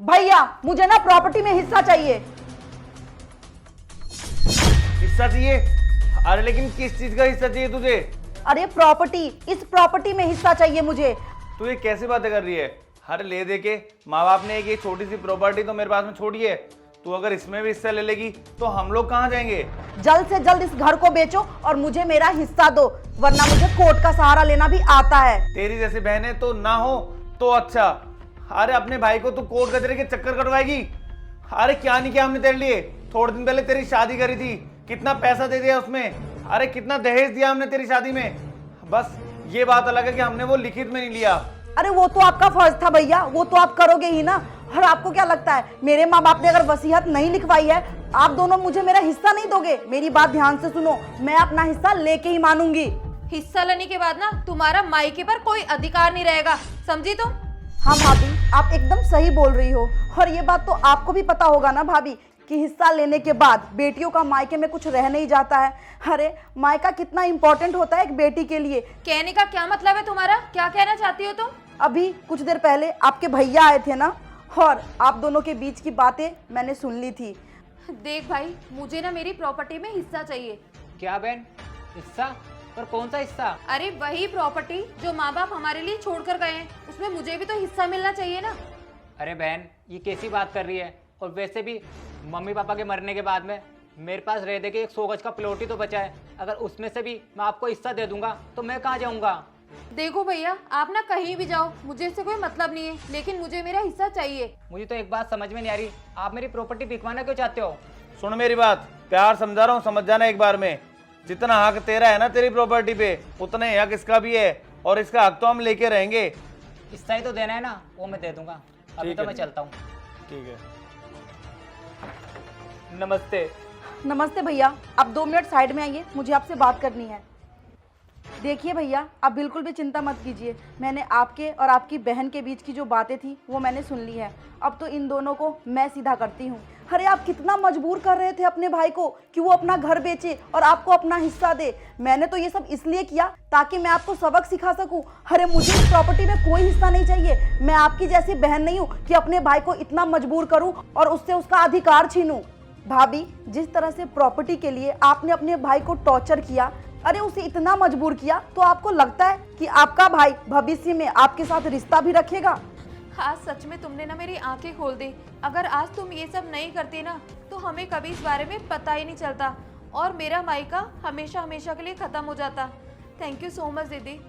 भैया मुझे ना प्रॉपर्टी में हिस्सा चाहिए। हिस्सा चाहिए? अरे लेकिन किस चीज का हिस्सा चाहिए तुझे? अरे प्रॉपर्टी, इस प्रॉपर्टी में हिस्सा चाहिए मुझे। तू ये कैसी बातें कर रही है? अरे ले दे के माँ बाप ने एक ये छोटी सी प्रॉपर्टी तो मेरे पास में छोड़ी है, तू अगर इसमें भी हिस्सा ले लेगी तो हम लोग कहाँ जाएंगे? जल्द से जल्द इस घर को बेचो और मुझे मेरा हिस्सा दो, वरना मुझे कोर्ट का सहारा लेना भी आता है। तेरी जैसी बहनें तो ना हो तो अच्छा। अरे अपने भाई को तू कोर्ट कचहरी के चक्कर कटवाएगी? अरे क्या नहीं किया हमने तेरे लिए। थोड़े दिन पहले तेरी शादी करी थी, कितना पैसा दे दिया उसमें, अरे कितना दहेज दिया हमने तेरी शादी में। बस ये बात अलग है कि हमने वो लिखित में नहीं लिया। अरे वो तो आपका फर्ज था भैया, वो तो आप करोगे ही ना। और आपको क्या लगता है मेरे माँ बाप ने अगर वसीयत नहीं लिखवाई है, आप दोनों मुझे मेरा हिस्सा नहीं दोगे? मेरी बात ध्यान से सुनो, मैं अपना हिस्सा लेके ही मानूंगी। हिस्सा लेने के बाद ना तुम्हारा मायके पर कोई अधिकार नहीं रहेगा, समझी तुम? हाँ भाभी, आप एकदम सही बोल रही हो। और ये बात तो आपको भी पता होगा ना भाभी कि हिस्सा लेने के बाद बेटियों का मायके में कुछ रह नहीं जाता है। अरे मायका कितना इंपॉर्टेंट होता है एक बेटी के लिए। कहने का क्या मतलब है तुम्हारा? क्या कहना चाहती हो तुम? अभी कुछ देर पहले आपके भैया आए थे ना, और आप दोनों के बीच की बातें मैंने सुन ली थी। देख भाई, मुझे ना मेरी प्रॉपर्टी में हिस्सा चाहिए। क्या बहन, हिस्सा? पर कौन सा हिस्सा? अरे वही प्रॉपर्टी जो माँ बाप हमारे लिए छोड़ कर गए हैं, उसमें मुझे भी तो हिस्सा मिलना चाहिए ना। अरे बहन, ये कैसी बात कर रही है? और वैसे भी मम्मी पापा के मरने के बाद में मेरे पास रह दे के एक 100 गज का प्लॉट ही तो बचा है। अगर उसमें से भी मैं आपको हिस्सा दे दूंगा तो मैं कहाँ जाऊंगा? देखो भैया, आप ना कहीं भी जाओ, मुझे इससे कोई मतलब नहीं है, लेकिन मुझे मेरा हिस्सा चाहिए। मुझे तो एक बात समझ में नहीं आ रही, आप मेरी प्रॉपर्टी बिकवाना क्यों चाहते हो? सुन मेरी बात, प्यार समझा रहा हूँ, समझ जाना एक बार में। जितना हक तेरा है ना तेरी प्रॉपर्टी पे, उतने हक इसका भी है, और इसका हक तो हम लेके रहेंगे। हिस्सा ही तो देना है ना, वो मैं दे दूंगा। अभी ठीक तो है। मैं चलता हूँ। ठीक है। नमस्ते। नमस्ते भैया, आप 2 मिनट साइड में आइए, मुझे आपसे बात करनी है। देखिए भैया, आप बिल्कुल भी चिंता मत कीजिए। मैंने आपके और आपकी बहन के बीच की जो बातें थी वो मैंने सुन ली है। अब तो इन दोनों को मैं सीधा करती हूँ। अरे आप कितना मजबूर कर रहे थे अपने भाई को कि वो अपना घर बेचे और आपको अपना हिस्सा दे। मैंने तो ये सब इसलिए किया ताकि मैं आपको सबक सिखा सकूं। अरे मुझे इस प्रॉपर्टी में कोई हिस्सा नहीं चाहिए। मैं आपकी जैसी बहन नहीं हूँ कि अपने भाई को इतना मजबूर करूँ और उससे उसका अधिकार छीनूं। भाभी, जिस तरह से प्रॉपर्टी के लिए आपने अपने भाई को टॉर्चर किया, अरे उसे इतना मजबूर किया, तो आपको लगता है कि आपका भाई भविष्य में आपके साथ रिश्ता भी रखेगा? आज सच में तुमने ना मेरी आंखें खोल दी। अगर आज तुम ये सब नहीं करती ना, तो हमें कभी इस बारे में पता ही नहीं चलता और मेरा मायका हमेशा हमेशा के लिए खत्म हो जाता। थैंक यू सो मच दीदी।